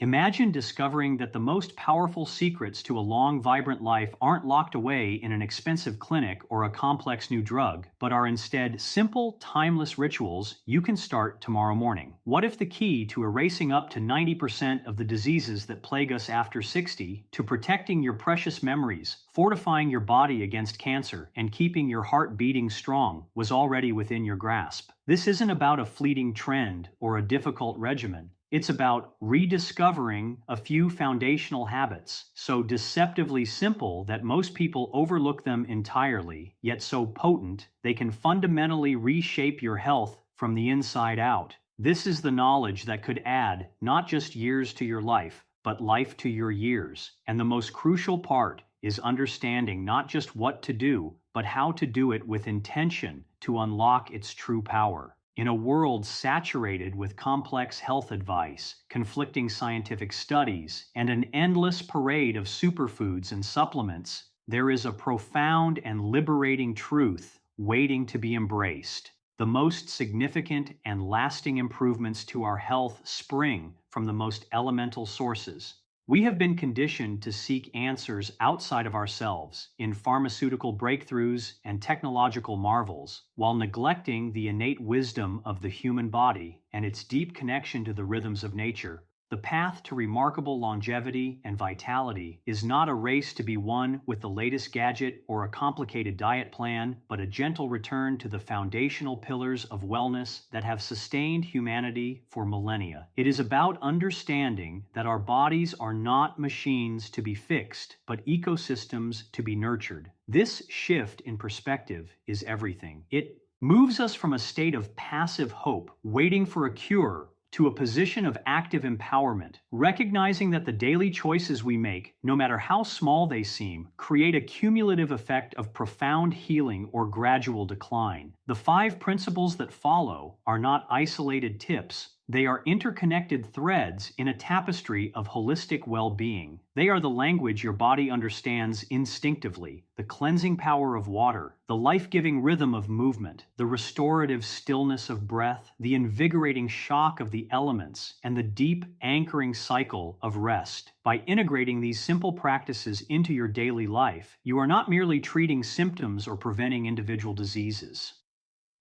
Imagine discovering that the most powerful secrets to a long, vibrant life aren't locked away in an expensive clinic or a complex new drug, but are instead simple, timeless rituals you can start tomorrow morning. What if the key to erasing up to 90% of the diseases that plague us after 60, to protecting your precious memories, fortifying your body against cancer, and keeping your heart beating strong was already within your grasp? This isn't about a fleeting trend or a difficult regimen. It's about rediscovering a few foundational habits, so deceptively simple that most people overlook them entirely, yet so potent they can fundamentally reshape your health from the inside out. This is the knowledge that could add not just years to your life, but life to your years. And the most crucial part is understanding not just what to do, but how to do it with intention to unlock its true power. In a world saturated with complex health advice, conflicting scientific studies, and an endless parade of superfoods and supplements, there is a profound and liberating truth waiting to be embraced. The most significant and lasting improvements to our health spring from the most elemental sources. We have been conditioned to seek answers outside of ourselves in pharmaceutical breakthroughs and technological marvels, while neglecting the innate wisdom of the human body and its deep connection to the rhythms of nature. The path to remarkable longevity and vitality is not a race to be won with the latest gadget or a complicated diet plan, but a gentle return to the foundational pillars of wellness that have sustained humanity for millennia. It is about understanding that our bodies are not machines to be fixed, but ecosystems to be nurtured. This shift in perspective is everything. It moves us from a state of passive hope, waiting for a cure, to a position of active empowerment, recognizing that the daily choices we make, no matter how small they seem, create a cumulative effect of profound healing or gradual decline. The 5 principles that follow are not isolated tips. They are interconnected threads in a tapestry of holistic well-being. They are the language your body understands instinctively, the cleansing power of water, the life-giving rhythm of movement, the restorative stillness of breath, the invigorating shock of the elements, and the deep anchoring cycle of rest. By integrating these simple practices into your daily life, you are not merely treating symptoms or preventing individual diseases.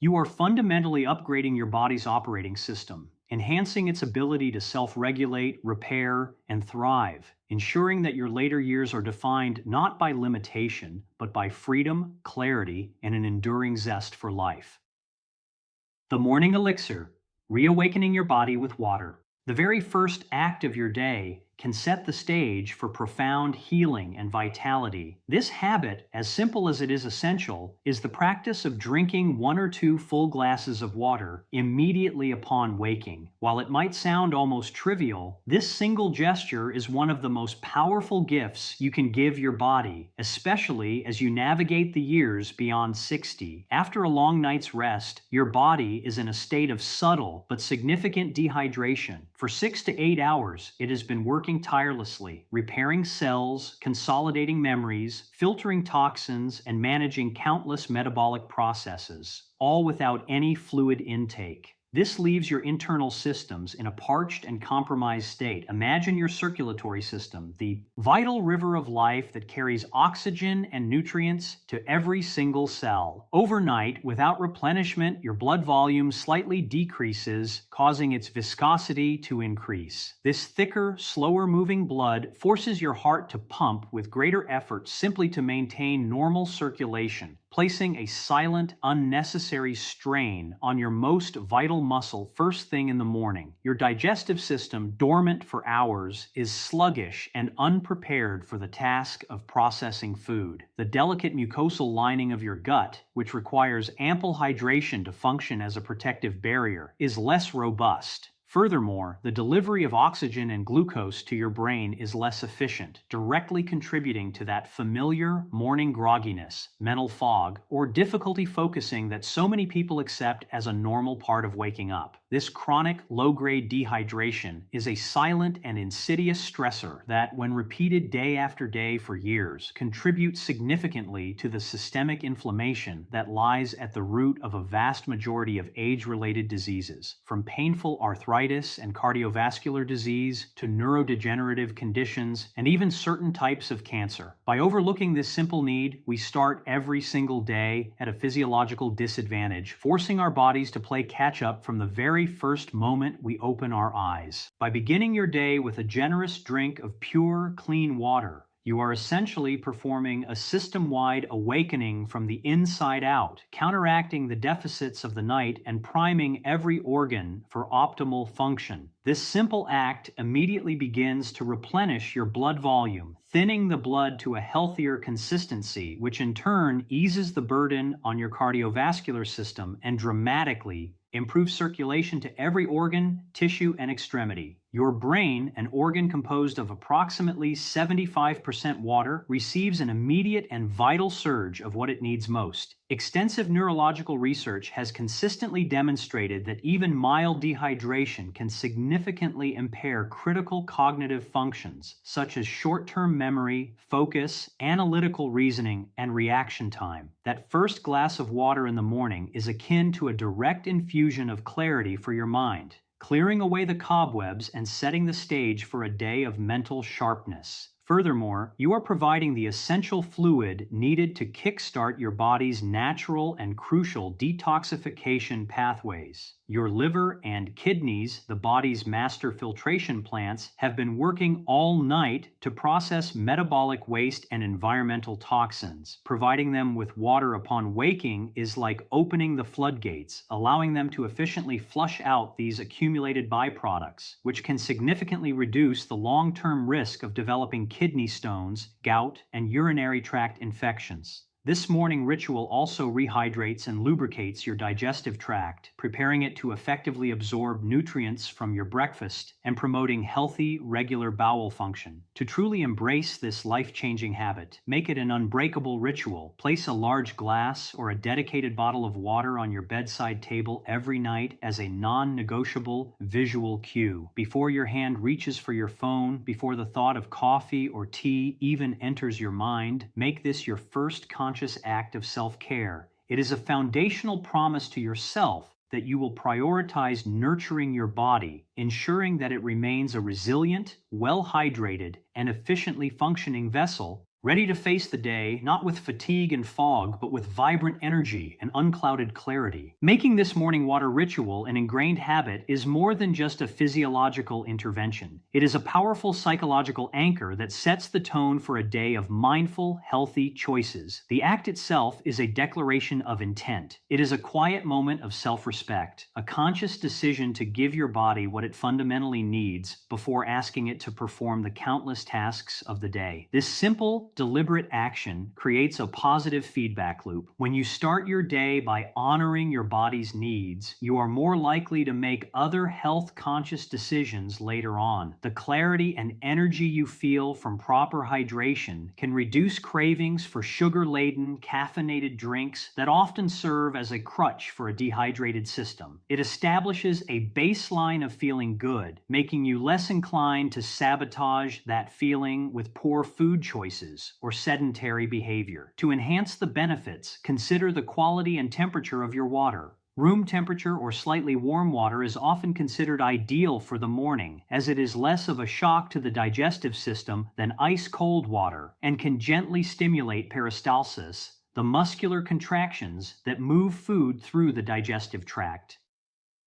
You are fundamentally upgrading your body's operating system, enhancing its ability to self-regulate, repair, and thrive, ensuring that your later years are defined not by limitation, but by freedom, clarity, and an enduring zest for life. The Morning Elixir, reawakening your body with water. The very first act of your day can set the stage for profound healing and vitality. This habit, as simple as it is essential, is the practice of drinking 1 or 2 full glasses of water immediately upon waking. While it might sound almost trivial, this single gesture is one of the most powerful gifts you can give your body, especially as you navigate the years beyond 60. After a long night's rest, your body is in a state of subtle but significant dehydration. For 6 to 8 hours, it has been working tirelessly, repairing cells, consolidating memories, filtering toxins, and managing countless metabolic processes, all without any fluid intake. This leaves your internal systems in a parched and compromised state. Imagine your circulatory system, the vital river of life that carries oxygen and nutrients to every single cell. Overnight, without replenishment, your blood volume slightly decreases, causing its viscosity to increase. This thicker, slower-moving blood forces your heart to pump with greater effort simply to maintain normal circulation, placing a silent, unnecessary strain on your most vital muscle first thing in the morning. Your digestive system, dormant for hours, is sluggish and unprepared for the task of processing food. The delicate mucosal lining of your gut, which requires ample hydration to function as a protective barrier, is less robust. Furthermore, the delivery of oxygen and glucose to your brain is less efficient, directly contributing to that familiar morning grogginess, mental fog, or difficulty focusing that so many people accept as a normal part of waking up. This chronic, low-grade dehydration is a silent and insidious stressor that, when repeated day after day for years, contributes significantly to the systemic inflammation that lies at the root of a vast majority of age-related diseases, from painful arthritis arthritis and cardiovascular disease to neurodegenerative conditions and even certain types of cancer. By overlooking this simple need, we start every single day at a physiological disadvantage, forcing our bodies to play catch up from the very first moment we open our eyes. By beginning your day with a generous drink of pure, clean water, you are essentially performing a system-wide awakening from the inside out, counteracting the deficits of the night and priming every organ for optimal function. This simple act immediately begins to replenish your blood volume, thinning the blood to a healthier consistency, which in turn eases the burden on your cardiovascular system and dramatically improves circulation to every organ, tissue, and extremity. Your brain, an organ composed of approximately 75% water, receives an immediate and vital surge of what it needs most. Extensive neurological research has consistently demonstrated that even mild dehydration can significantly impair critical cognitive functions, such as short-term memory, focus, analytical reasoning, and reaction time. That first glass of water in the morning is akin to a direct infusion of clarity for your mind, clearing away the cobwebs and setting the stage for a day of mental sharpness. Furthermore, you are providing the essential fluid needed to kickstart your body's natural and crucial detoxification pathways. Your liver and kidneys, the body's master filtration plants, have been working all night to process metabolic waste and environmental toxins. Providing them with water upon waking is like opening the floodgates, allowing them to efficiently flush out these accumulated byproducts, which can significantly reduce the long-term risk of developing kidney stones, gout, and urinary tract infections. This morning ritual also rehydrates and lubricates your digestive tract, preparing it to effectively absorb nutrients from your breakfast and promoting healthy, regular bowel function. To truly embrace this life-changing habit, make it an unbreakable ritual. Place a large glass or a dedicated bottle of water on your bedside table every night as a non-negotiable visual cue. Before your hand reaches for your phone, before the thought of coffee or tea even enters your mind, make this your first conscious act of self-care. It is a foundational promise to yourself that you will prioritize nurturing your body, ensuring that it remains a resilient, well-hydrated, and efficiently functioning vessel, ready to face the day, not with fatigue and fog, but with vibrant energy and unclouded clarity. Making this morning water ritual an ingrained habit is more than just a physiological intervention. It is a powerful psychological anchor that sets the tone for a day of mindful, healthy choices. The act itself is a declaration of intent. It is a quiet moment of self-respect, a conscious decision to give your body what it fundamentally needs before asking it to perform the countless tasks of the day. This simple, deliberate action creates a positive feedback loop. When you start your day by honoring your body's needs, you are more likely to make other health-conscious decisions later on. The clarity and energy you feel from proper hydration can reduce cravings for sugar-laden, caffeinated drinks that often serve as a crutch for a dehydrated system. It establishes a baseline of feeling good, making you less inclined to sabotage that feeling with poor food choices or sedentary behavior. To enhance the benefits, consider the quality and temperature of your water. Room temperature or slightly warm water is often considered ideal for the morning, as it is less of a shock to the digestive system than ice-cold water and can gently stimulate peristalsis, the muscular contractions that move food through the digestive tract.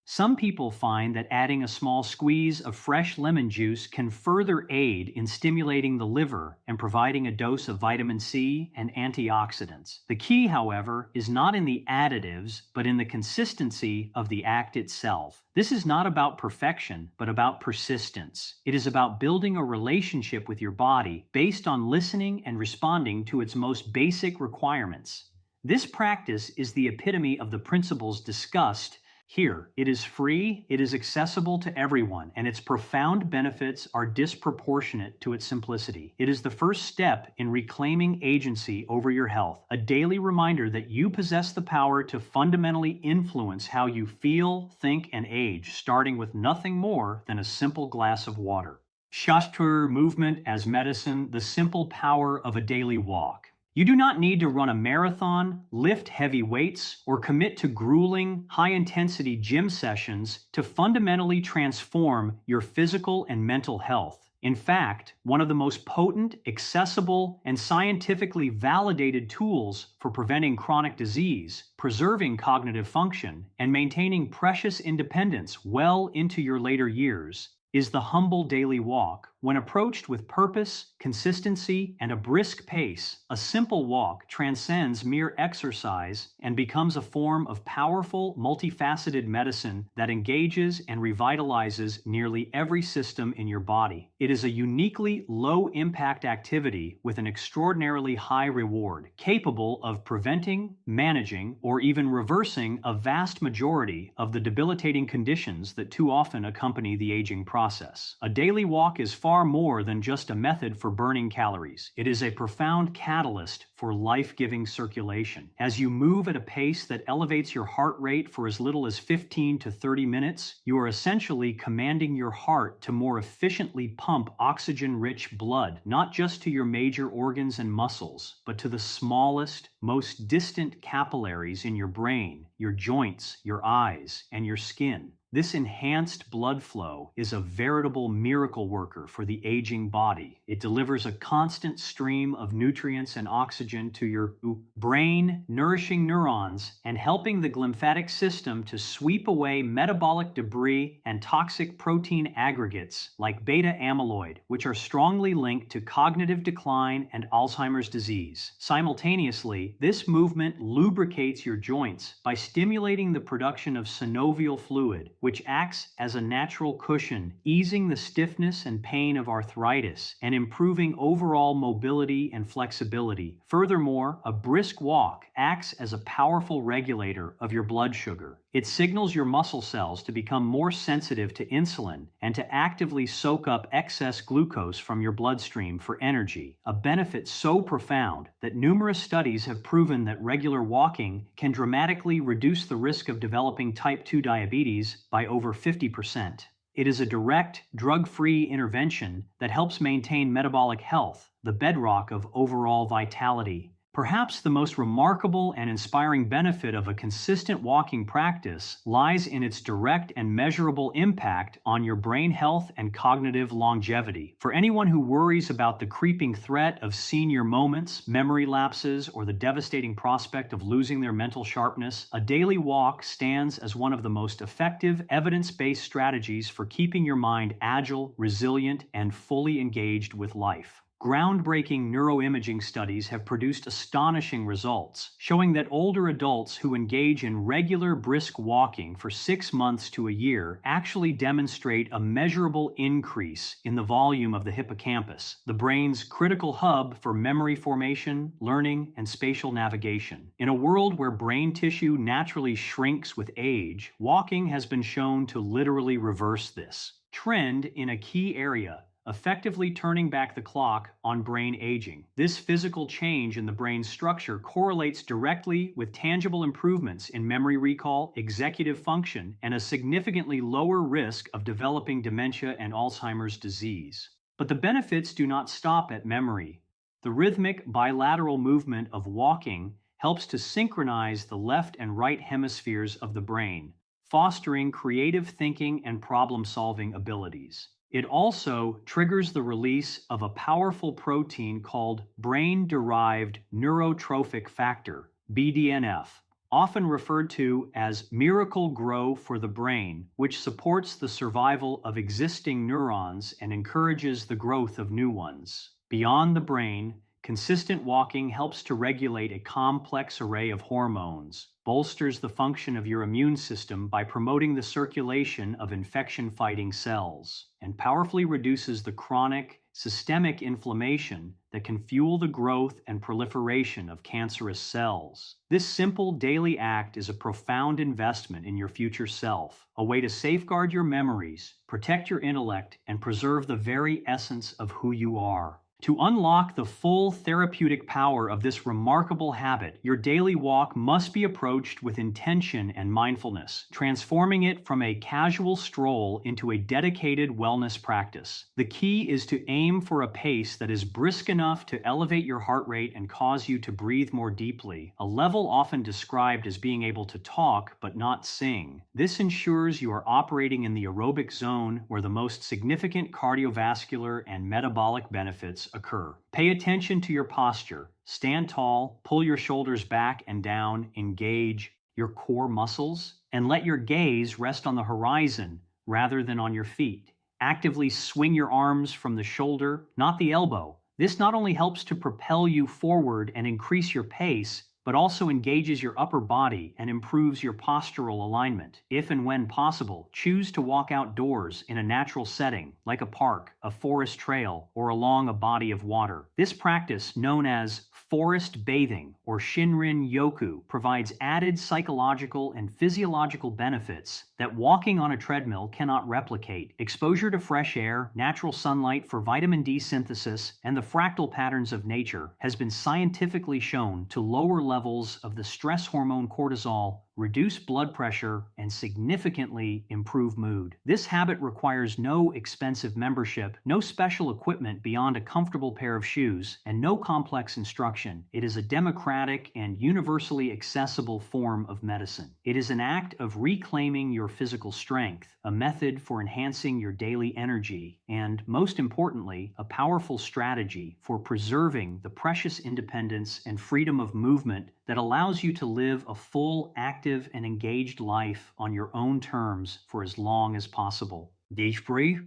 Some people find that adding a small squeeze of fresh lemon juice can further aid in stimulating the liver and providing a dose of vitamin C and antioxidants. The key, however, is not in the additives, but in the consistency of the act itself. This is not about perfection, but about persistence. It is about building a relationship with your body based on listening and responding to its most basic requirements. This practice is the epitome of the principles discussed here. It is free, it is accessible to everyone, and its profound benefits are disproportionate to its simplicity. It is the first step in reclaiming agency over your health, a daily reminder that you possess the power to fundamentally influence how you feel, think, and age, starting with nothing more than a simple glass of water. Shastra, movement as medicine, the simple power of a daily walk. You do not need to run a marathon, lift heavy weights, or commit to grueling, high-intensity gym sessions to fundamentally transform your physical and mental health. In fact, one of the most potent, accessible, and scientifically validated tools for preventing chronic disease, preserving cognitive function, and maintaining precious independence well into your later years is the humble daily walk. When approached with purpose, consistency, and a brisk pace, a simple walk transcends mere exercise and becomes a form of powerful, multifaceted medicine that engages and revitalizes nearly every system in your body. It is a uniquely low-impact activity with an extraordinarily high reward, capable of preventing, managing, or even reversing a vast majority of the debilitating conditions that too often accompany the aging process. A daily walk is far more than just a method for burning calories. It is a profound catalyst for life-giving circulation. As you move at a pace that elevates your heart rate for as little as 15 to 30 minutes, you are essentially commanding your heart to more efficiently pump oxygen-rich blood, not just to your major organs and muscles, but to the smallest, most distant capillaries in your brain, your joints, your eyes, and your skin. This enhanced blood flow is a veritable miracle worker for the aging body. It delivers a constant stream of nutrients and oxygen to your brain, nourishing neurons and helping the glymphatic system to sweep away metabolic debris and toxic protein aggregates like beta amyloid, which are strongly linked to cognitive decline and Alzheimer's disease. Simultaneously, this movement lubricates your joints by stimulating the production of synovial fluid, which acts as a natural cushion, easing the stiffness and pain of arthritis and improving overall mobility and flexibility. Furthermore, a brisk walk acts as a powerful regulator of your blood sugar. It signals your muscle cells to become more sensitive to insulin and to actively soak up excess glucose from your bloodstream for energy, a benefit so profound that numerous studies have proven that regular walking can dramatically reduce the risk of developing type 2 diabetes by over 50%. It is a direct, drug-free intervention that helps maintain metabolic health, the bedrock of overall vitality. Perhaps the most remarkable and inspiring benefit of a consistent walking practice lies in its direct and measurable impact on your brain health and cognitive longevity. For anyone who worries about the creeping threat of senior moments, memory lapses, or the devastating prospect of losing their mental sharpness, a daily walk stands as one of the most effective, evidence-based strategies for keeping your mind agile, resilient, and fully engaged with life. Groundbreaking neuroimaging studies have produced astonishing results, showing that older adults who engage in regular brisk walking for 6 months to a year actually demonstrate a measurable increase in the volume of the hippocampus, the brain's critical hub for memory formation, learning, and spatial navigation. In a world where brain tissue naturally shrinks with age, walking has been shown to literally reverse this trend in a key area, effectively turning back the clock on brain aging. This physical change in the brain's structure correlates directly with tangible improvements in memory recall, executive function, and a significantly lower risk of developing dementia and Alzheimer's disease. But the benefits do not stop at memory. The rhythmic bilateral movement of walking helps to synchronize the left and right hemispheres of the brain, fostering creative thinking and problem-solving abilities. It also triggers the release of a powerful protein called brain-derived neurotrophic factor, BDNF, often referred to as Miracle-Gro for the brain, which supports the survival of existing neurons and encourages the growth of new ones. Beyond the brain, consistent walking helps to regulate a complex array of hormones, bolsters the function of your immune system by promoting the circulation of infection-fighting cells, and powerfully reduces the chronic, systemic inflammation that can fuel the growth and proliferation of cancerous cells. This simple daily act is a profound investment in your future self, a way to safeguard your memories, protect your intellect, and preserve the very essence of who you are. To unlock the full therapeutic power of this remarkable habit, your daily walk must be approached with intention and mindfulness, transforming it from a casual stroll into a dedicated wellness practice. The key is to aim for a pace that is brisk enough to elevate your heart rate and cause you to breathe more deeply, a level often described as being able to talk but not sing. This ensures you are operating in the aerobic zone where the most significant cardiovascular and metabolic benefits occur. Pay attention to your posture. Stand tall, pull your shoulders back and down, engage your core muscles, and let your gaze rest on the horizon rather than on your feet. Actively swing your arms from the shoulder, not the elbow. This not only helps to propel you forward and increase your pace, but also engages your upper body and improves your postural alignment. If and when possible, choose to walk outdoors in a natural setting, like a park, a forest trail, or along a body of water. This practice, known as forest bathing or Shinrin Yoku, provides added psychological and physiological benefits that walking on a treadmill cannot replicate. Exposure to fresh air, natural sunlight for vitamin D synthesis, and the fractal patterns of nature has been scientifically shown to lower levels of the stress hormone cortisol, reduce blood pressure, and significantly improve mood. This habit requires no expensive membership, no special equipment beyond a comfortable pair of shoes, and no complex instruction. It is a democratic and universally accessible form of medicine. It is an act of reclaiming your physical strength, a method for enhancing your daily energy, and, most importantly, a powerful strategy for preserving the precious independence and freedom of movement that allows you to live a full, active, and engaged life on your own terms for as long as possible. D'esprit,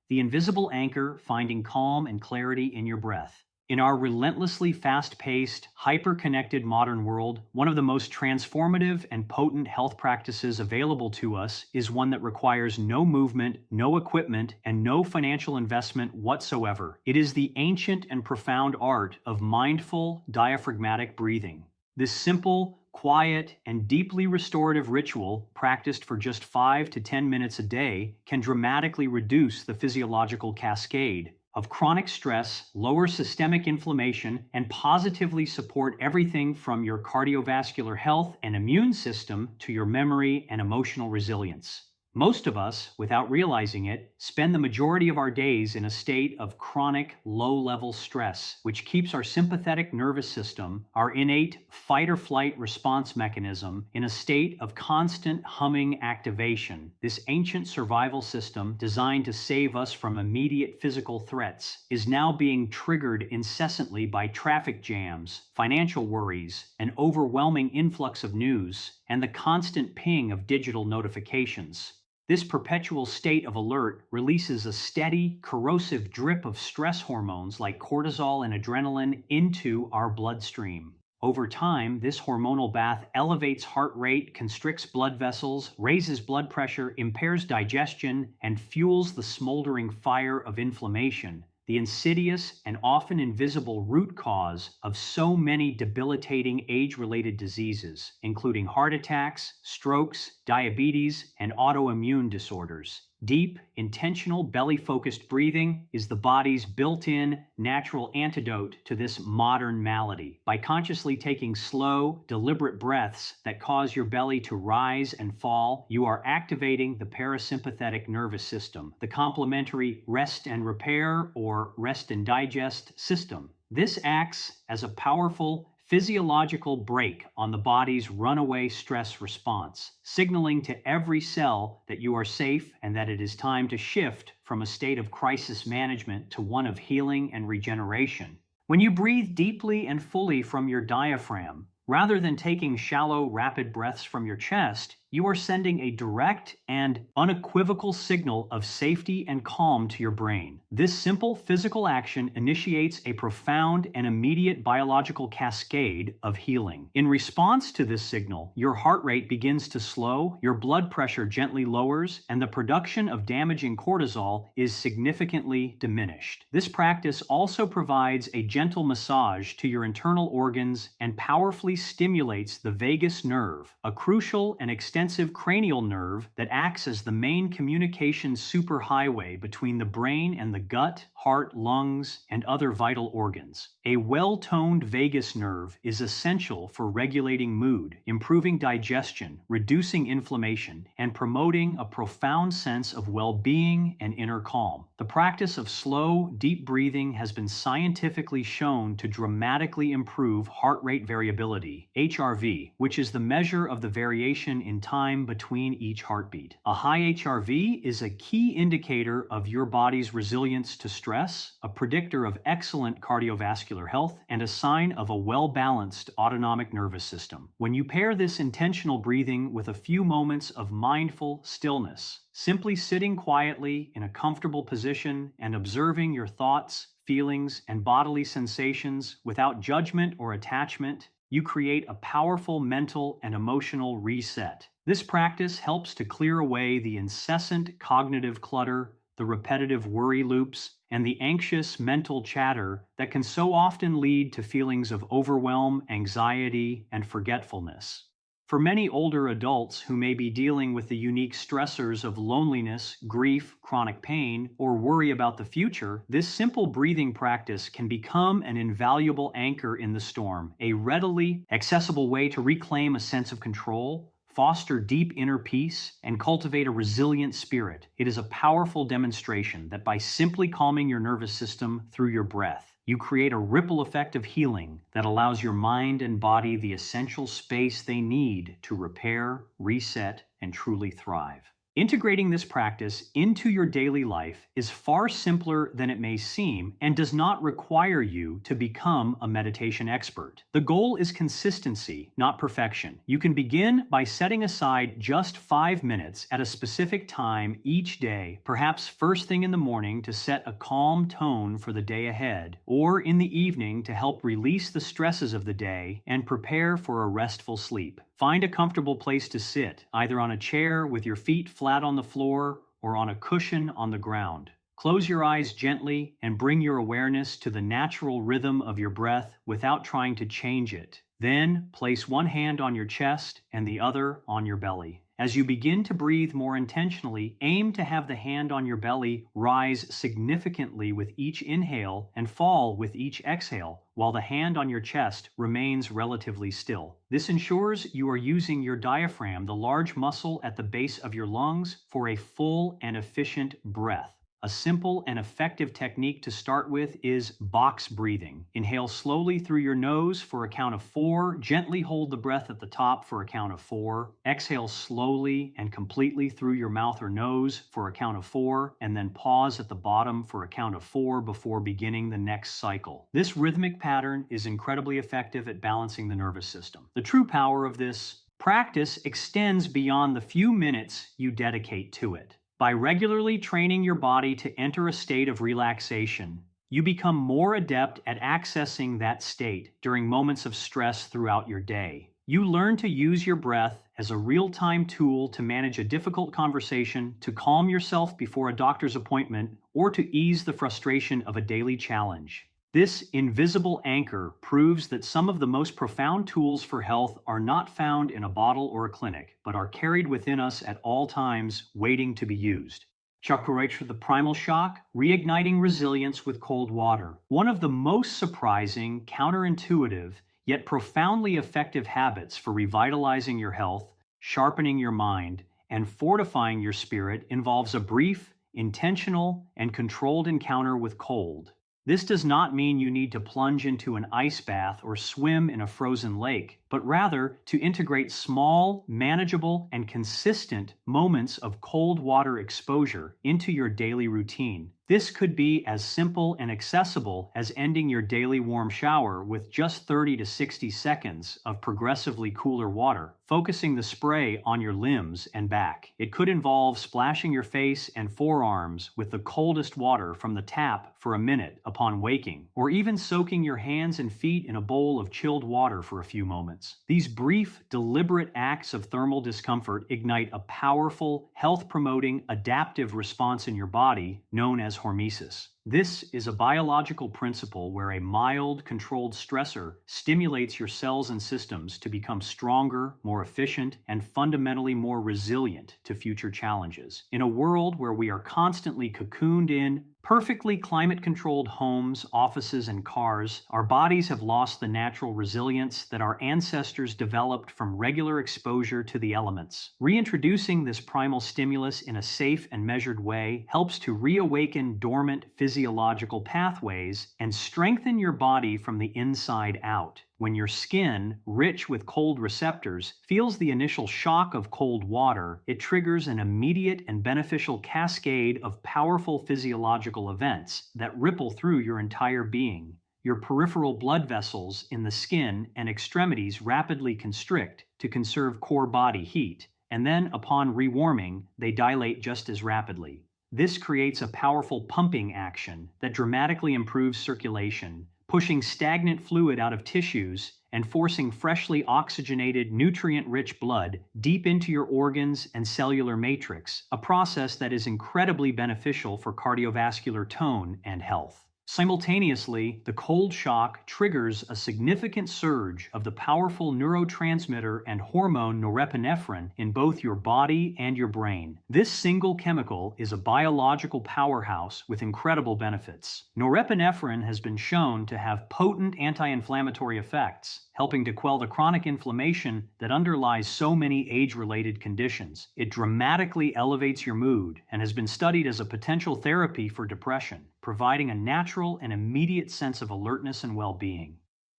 the invisible anchor finding calm and clarity in your breath. In our relentlessly fast-paced, hyper-connected modern world, one of the most transformative and potent health practices available to us is one that requires no movement, no equipment, and no financial investment whatsoever. It is the ancient and profound art of mindful, diaphragmatic breathing. This simple, quiet, and deeply restorative ritual, practiced for just 5 to 10 minutes a day, can dramatically reduce the physiological cascade of chronic stress, lower systemic inflammation, and positively support everything from your cardiovascular health and immune system to your memory and emotional resilience. Most of us, without realizing it, spend the majority of our days in a state of chronic, low-level stress, which keeps our sympathetic nervous system, our innate fight-or-flight response mechanism, in a state of constant humming activation. This ancient survival system, designed to save us from immediate physical threats, is now being triggered incessantly by traffic jams, financial worries, an overwhelming influx of news, and the constant ping of digital notifications. This perpetual state of alert releases a steady, corrosive drip of stress hormones like cortisol and adrenaline into our bloodstream. Over time, this hormonal bath elevates heart rate, constricts blood vessels, raises blood pressure, impairs digestion, and fuels the smoldering fire of inflammation, the insidious and often invisible root cause of so many debilitating age-related diseases, including heart attacks, strokes, diabetes, and autoimmune disorders. Deep, intentional, belly-focused breathing is the body's built-in, natural antidote to this modern malady. By consciously taking slow, deliberate breaths that cause your belly to rise and fall, you are activating the parasympathetic nervous system, the complementary rest and repair or rest and digest system. This acts as a powerful physiological brake on the body's runaway stress response, signaling to every cell that you are safe and that it is time to shift from a state of crisis management to one of healing and regeneration. When you breathe deeply and fully from your diaphragm, rather than taking shallow, rapid breaths from your chest, you are sending a direct and unequivocal signal of safety and calm to your brain. This simple physical action initiates a profound and immediate biological cascade of healing. In response to this signal, your heart rate begins to slow, your blood pressure gently lowers, and the production of damaging cortisol is significantly diminished. This practice also provides a gentle massage to your internal organs and powerfully stimulates the vagus nerve, a crucial and extensive extensive cranial nerve that acts as the main communication superhighway between the brain and the gut, heart, lungs, and other vital organs. A well-toned vagus nerve is essential for regulating mood, improving digestion, reducing inflammation, and promoting a profound sense of well-being and inner calm. The practice of slow, deep breathing has been scientifically shown to dramatically improve heart rate variability, HRV, which is the measure of the variation in time between each heartbeat. A high HRV is a key indicator of your body's resilience to stress, a predictor of excellent cardiovascular health, and a sign of a well-balanced autonomic nervous system. When you pair this intentional breathing with a few moments of mindful stillness, simply sitting quietly in a comfortable position and observing your thoughts, feelings, and bodily sensations without judgment or attachment, you create a powerful mental and emotional reset. This practice helps to clear away the incessant cognitive clutter, the repetitive worry loops, and the anxious mental chatter that can so often lead to feelings of overwhelm, anxiety, and forgetfulness. For many older adults who may be dealing with the unique stressors of loneliness, grief, chronic pain, or worry about the future, this simple breathing practice can become an invaluable anchor in the storm, a readily accessible way to reclaim a sense of control, foster deep inner peace, and cultivate a resilient spirit. It is a powerful demonstration that by simply calming your nervous system through your breath, you create a ripple effect of healing that allows your mind and body the essential space they need to repair, reset, and truly thrive. Integrating this practice into your daily life is far simpler than it may seem and does not require you to become a meditation expert. The goal is consistency, not perfection. You can begin by setting aside just 5 minutes at a specific time each day, perhaps first thing in the morning to set a calm tone for the day ahead, or in the evening to help release the stresses of the day and prepare for a restful sleep. Find a comfortable place to sit, either on a chair with your feet flat on the floor or on a cushion on the ground. Close your eyes gently and bring your awareness to the natural rhythm of your breath without trying to change it. Then place one hand on your chest and the other on your belly. As you begin to breathe more intentionally, aim to have the hand on your belly rise significantly with each inhale and fall with each exhale, while the hand on your chest remains relatively still. This ensures you are using your diaphragm, the large muscle at the base of your lungs, for a full and efficient breath. A simple and effective technique to start with is box breathing. Inhale slowly through your nose for a count of 4. Gently hold the breath at the top for a count of 4. Exhale slowly and completely through your mouth or nose for a count of 4, and then pause at the bottom for a count of 4 before beginning the next cycle. This rhythmic pattern is incredibly effective at balancing the nervous system. The true power of this practice extends beyond the few minutes you dedicate to it. By regularly training your body to enter a state of relaxation, you become more adept at accessing that state during moments of stress throughout your day. You learn to use your breath as a real-time tool to manage a difficult conversation, to calm yourself before a doctor's appointment, or to ease the frustration of a daily challenge. This invisible anchor proves that some of the most profound tools for health are not found in a bottle or a clinic, but are carried within us at all times, waiting to be used. Chakraritra, the primal shock, reigniting resilience with cold water. One of the most surprising, counterintuitive, yet profoundly effective habits for revitalizing your health, sharpening your mind, and fortifying your spirit involves a brief, intentional, and controlled encounter with cold. This does not mean you need to plunge into an ice bath or swim in a frozen lake, but rather to integrate small, manageable, and consistent moments of cold water exposure into your daily routine. This could be as simple and accessible as ending your daily warm shower with just 30 to 60 seconds of progressively cooler water, focusing the spray on your limbs and back. It could involve splashing your face and forearms with the coldest water from the tap for a minute upon waking, or even soaking your hands and feet in a bowl of chilled water for a few moments. moments. These brief, deliberate acts of thermal discomfort ignite a powerful, health-promoting, adaptive response in your body known as hormesis. This is a biological principle where a mild, controlled stressor stimulates your cells and systems to become stronger, more efficient, and fundamentally more resilient to future challenges. In a world where we are constantly cocooned in perfectly climate-controlled homes, offices, and cars, our bodies have lost the natural resilience that our ancestors developed from regular exposure to the elements. Reintroducing this primal stimulus in a safe and measured way helps to reawaken dormant physiological pathways and strengthen your body from the inside out. When your skin, rich with cold receptors, feels the initial shock of cold water, it triggers an immediate and beneficial cascade of powerful physiological events that ripple through your entire being. Your peripheral blood vessels in the skin and extremities rapidly constrict to conserve core body heat, and then upon rewarming, they dilate just as rapidly. This creates a powerful pumping action that dramatically improves circulation, pushing stagnant fluid out of tissues and forcing freshly oxygenated, nutrient-rich blood deep into your organs and cellular matrix, a process that is incredibly beneficial for cardiovascular tone and health. Simultaneously, the cold shock triggers a significant surge of the powerful neurotransmitter and hormone norepinephrine in both your body and your brain. This single chemical is a biological powerhouse with incredible benefits. Norepinephrine has been shown to have potent anti-inflammatory effects, helping to quell the chronic inflammation that underlies so many age-related conditions. It dramatically elevates your mood and has been studied as a potential therapy for depression, providing a natural and immediate sense of alertness and well-being.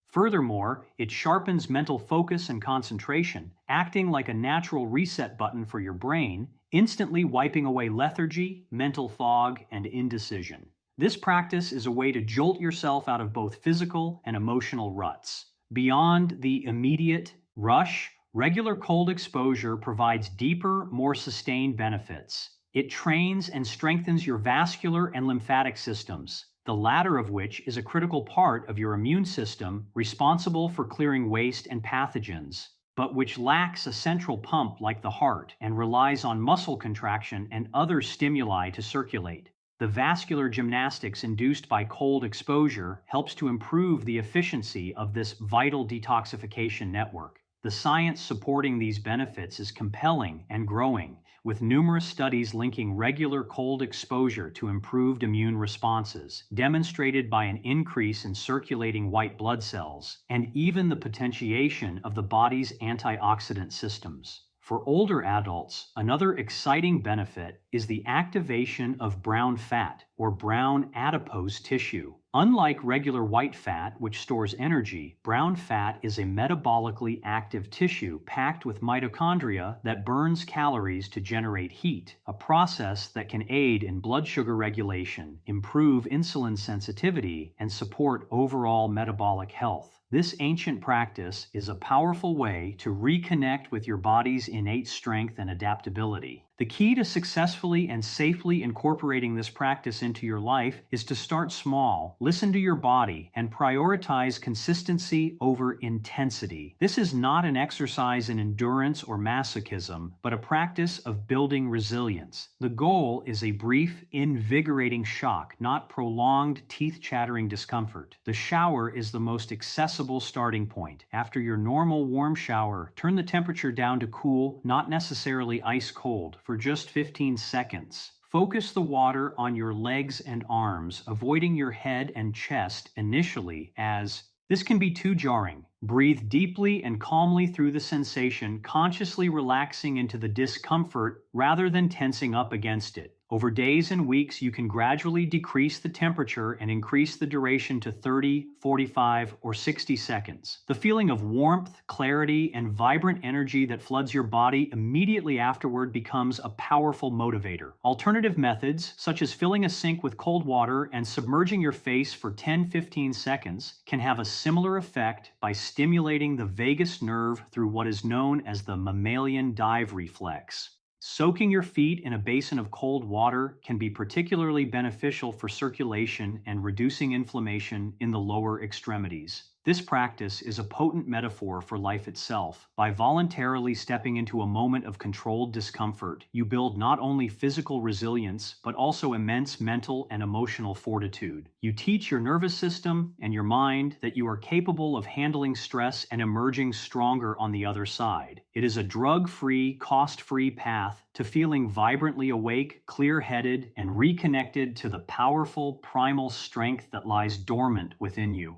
Furthermore, it sharpens mental focus and concentration, acting like a natural reset button for your brain, instantly wiping away lethargy, mental fog, and indecision. This practice is a way to jolt yourself out of both physical and emotional ruts. Beyond the immediate rush, regular cold exposure provides deeper, more sustained benefits. It trains and strengthens your vascular and lymphatic systems, the latter of which is a critical part of your immune system responsible for clearing waste and pathogens, but which lacks a central pump like the heart and relies on muscle contraction and other stimuli to circulate. The vascular gymnastics induced by cold exposure helps to improve the efficiency of this vital detoxification network. The science supporting these benefits is compelling and growing, with numerous studies linking regular cold exposure to improved immune responses, demonstrated by an increase in circulating white blood cells, and even the potentiation of the body's antioxidant systems. For older adults, another exciting benefit is the activation of brown fat, or brown adipose tissue. Unlike regular white fat, which stores energy, brown fat is a metabolically active tissue packed with mitochondria that burns calories to generate heat, a process that can aid in blood sugar regulation, improve insulin sensitivity, and support overall metabolic health. This ancient practice is a powerful way to reconnect with your body's innate strength and adaptability. The key to successfully and safely incorporating this practice into your life is to start small, listen to your body, and prioritize consistency over intensity. This is not an exercise in endurance or masochism, but a practice of building resilience. The goal is a brief, invigorating shock, not prolonged, teeth-chattering discomfort. The shower is the most accessible starting point. After your normal warm shower, turn the temperature down to cool, not necessarily ice cold, for just 15 seconds. Focus the water on your legs and arms, avoiding your head and chest initially, as this can be too jarring. Breathe deeply and calmly through the sensation, consciously relaxing into the discomfort rather than tensing up against it. Over days and weeks, you can gradually decrease the temperature and increase the duration to 30, 45, or 60 seconds. The feeling of warmth, clarity, and vibrant energy that floods your body immediately afterward becomes a powerful motivator. Alternative methods, such as filling a sink with cold water and submerging your face for 10-15 seconds, can have a similar effect by stimulating the vagus nerve through what is known as the mammalian dive reflex. Soaking your feet in a basin of cold water can be particularly beneficial for circulation and reducing inflammation in the lower extremities. This practice is a potent metaphor for life itself. By voluntarily stepping into a moment of controlled discomfort, you build not only physical resilience, but also immense mental and emotional fortitude. You teach your nervous system and your mind that you are capable of handling stress and emerging stronger on the other side. It is a drug-free, cost-free path to feeling vibrantly awake, clear-headed, and reconnected to the powerful, primal strength that lies dormant within you.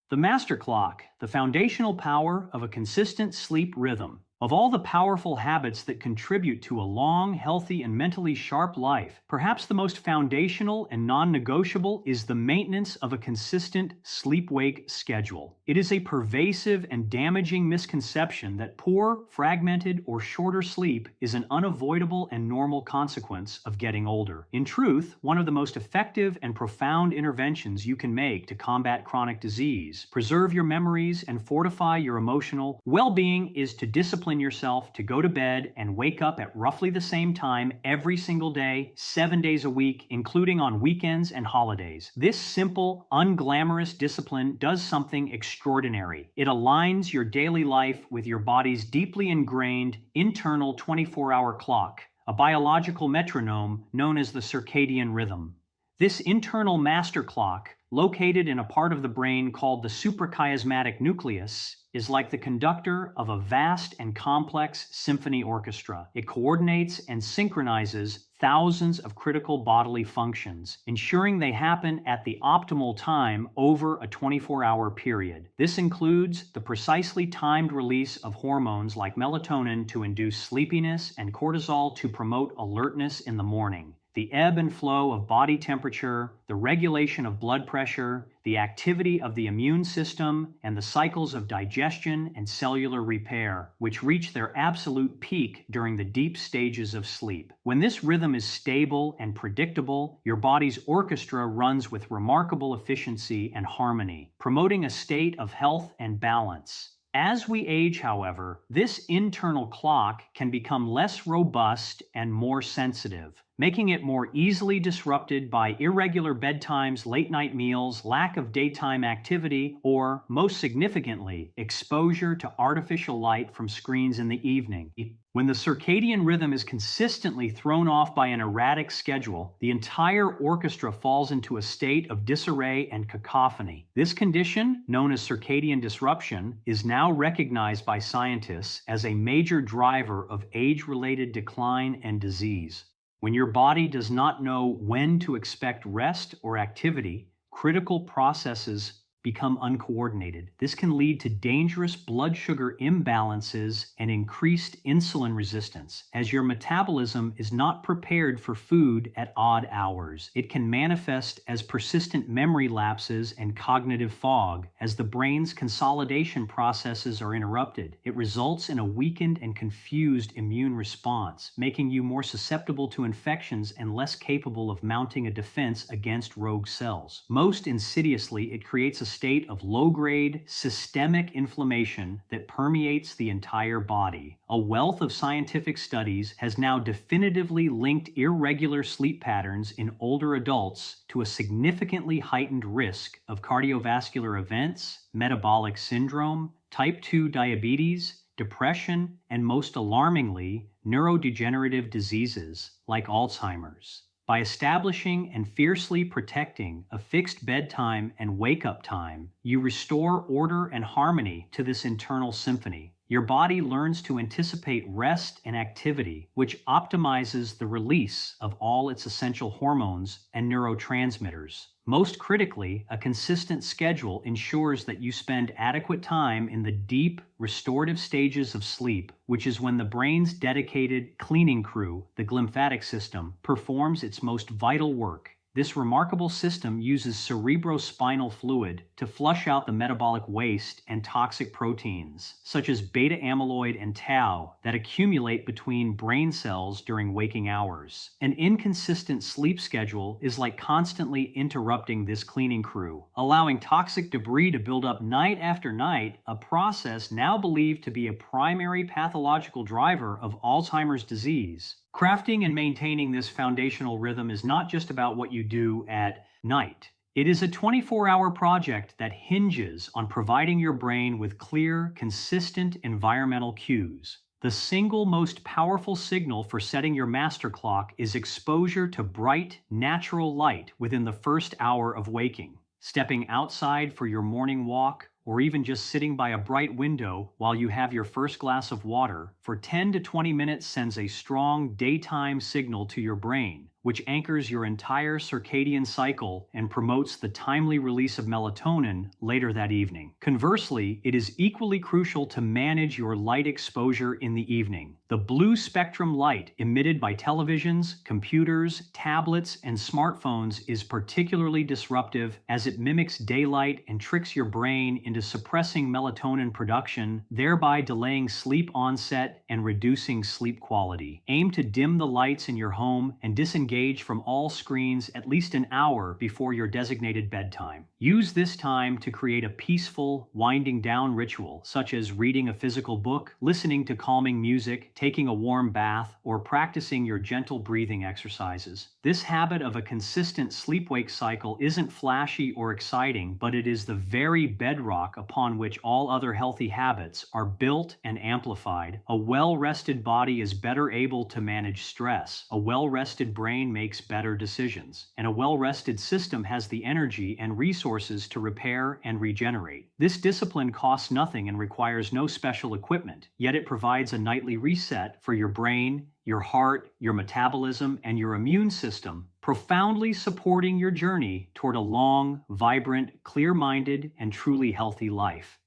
The master clock, the foundational power of a consistent sleep rhythm. Of all the powerful habits that contribute to a long, healthy, and mentally sharp life, perhaps the most foundational and non-negotiable is the maintenance of a consistent sleep-wake schedule. It is a pervasive and damaging misconception that poor, fragmented, or shorter sleep is an unavoidable and normal consequence of getting older. In truth, one of the most effective and profound interventions you can make to combat chronic disease, preserve your memories, and fortify your emotional well-being is to discipline yourself to go to bed and wake up at roughly the same time every single day, 7 days a week, including on weekends and holidays. This simple, unglamorous discipline does something extraordinary. It aligns your daily life with your body's deeply ingrained internal 24-hour clock, a biological metronome known as the circadian rhythm. This internal master clock, located in a part of the brain called the suprachiasmatic nucleus, is like the conductor of a vast and complex symphony orchestra. It coordinates and synchronizes thousands of critical bodily functions, ensuring they happen at the optimal time over a 24-hour period. This includes the precisely timed release of hormones like melatonin to induce sleepiness and cortisol to promote alertness in the morning. The ebb and flow of body temperature, the regulation of blood pressure, the activity of the immune system, and the cycles of digestion and cellular repair, which reach their absolute peak during the deep stages of sleep. When this rhythm is stable and predictable, your body's orchestra runs with remarkable efficiency and harmony, promoting a state of health and balance. As we age, however, this internal clock can become less robust and more sensitive, making it more easily disrupted by irregular bedtimes, late-night meals, lack of daytime activity, or, most significantly, exposure to artificial light from screens in the evening. When the circadian rhythm is consistently thrown off by an erratic schedule, the entire orchestra falls into a state of disarray and cacophony. This condition, known as circadian disruption, is now recognized by scientists as a major driver of age-related decline and disease. When your body does not know when to expect rest or activity, critical processes become uncoordinated. This can lead to dangerous blood sugar imbalances and increased insulin resistance, as your metabolism is not prepared for food at odd hours. It can manifest as persistent memory lapses and cognitive fog. As the brain's consolidation processes are interrupted, it results in a weakened and confused immune response, making you more susceptible to infections and less capable of mounting a defense against rogue cells. Most insidiously, it creates a state of low-grade systemic inflammation that permeates the entire body. A wealth of scientific studies has now definitively linked irregular sleep patterns in older adults to a significantly heightened risk of cardiovascular events, metabolic syndrome, type 2 diabetes, depression, and most alarmingly, neurodegenerative diseases like Alzheimer's. By establishing and fiercely protecting a fixed bedtime and wake-up time, you restore order and harmony to this internal symphony. Your body learns to anticipate rest and activity, which optimizes the release of all its essential hormones and neurotransmitters. Most critically, a consistent schedule ensures that you spend adequate time in the deep, restorative stages of sleep, which is when the brain's dedicated cleaning crew, the glymphatic system, performs its most vital work. This remarkable system uses cerebrospinal fluid to flush out the metabolic waste and toxic proteins, such as beta amyloid and tau, that accumulate between brain cells during waking hours. An inconsistent sleep schedule is like constantly interrupting this cleaning crew, allowing toxic debris to build up night after night, a process now believed to be a primary pathological driver of Alzheimer's disease. Crafting and maintaining this foundational rhythm is not just about what you do at night. It is a 24-hour project that hinges on providing your brain with clear, consistent environmental cues. The single most powerful signal for setting your master clock is exposure to bright, natural light within the first hour of waking. Stepping outside for your morning walk, or even just sitting by a bright window while you have your first glass of water for 10 to 20 minutes sends a strong daytime signal to your brain, which anchors your entire circadian cycle and promotes the timely release of melatonin later that evening. Conversely, it is equally crucial to manage your light exposure in the evening. The blue spectrum light emitted by televisions, computers, tablets, and smartphones is particularly disruptive as it mimics daylight and tricks your brain into suppressing melatonin production, thereby delaying sleep onset and reducing sleep quality. Aim to dim the lights in your home and disengage from all screens at least an hour before your designated bedtime. Use this time to create a peaceful, winding down ritual, such as reading a physical book, listening to calming music, taking a warm bath, or practicing your gentle breathing exercises. This habit of a consistent sleep-wake cycle isn't flashy or exciting, but it is the very bedrock upon which all other healthy habits are built and amplified. A well-rested body is better able to manage stress. A well-rested brain makes better decisions. And a well-rested system has the energy and resources to repair and regenerate. This discipline costs nothing and requires no special equipment, yet it provides a nightly reset for your brain, your heart, your metabolism, and your immune system, profoundly supporting your journey toward a long, vibrant, clear-minded, and truly healthy life.